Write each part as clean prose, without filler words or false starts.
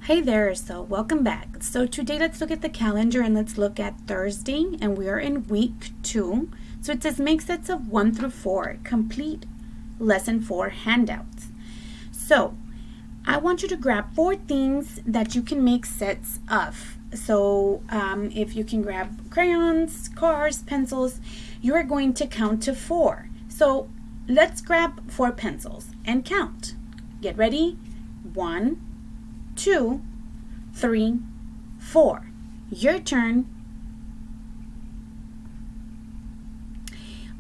Hey there, so welcome back. So today let's look at the calendar and let's look at Thursday, and we are in week 2. So it says make sets of 1 through 4, complete lesson 4 handouts. So I want you to grab 4 things that you can make sets of. So if you can grab crayons, cars, pencils, you are going to count to 4. So let's grab 4 pencils and count. Get ready? 1, 2, 3, 4. Your turn.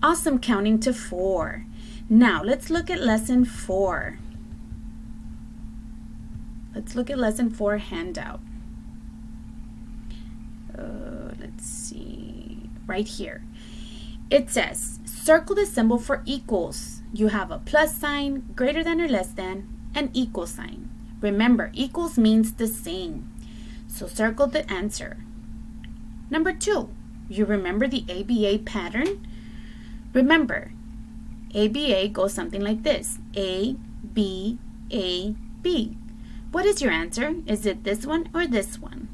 Awesome, counting to 4. Now let's look at lesson 4. Let's look at lesson 4 handout. Let's see, right here. It says, circle the symbol for equals. You have a plus sign, greater than or less than, and equal sign. Remember, equals means the same. So circle the answer. Number 2, you remember the ABA pattern? Remember, ABA goes something like this. A, B, A, B. What is your answer? Is it this one or this one?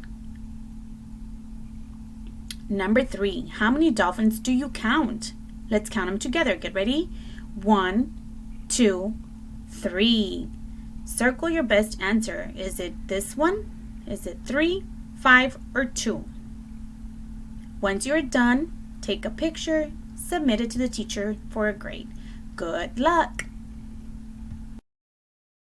Number 3, how many dolphins do you count? Let's count them together. Get ready? 1, 2, 3. Circle your best answer. Is it this one? Is it 3, 5, or 2? Once you're done, take a picture, submit it to the teacher for a grade. Good luck!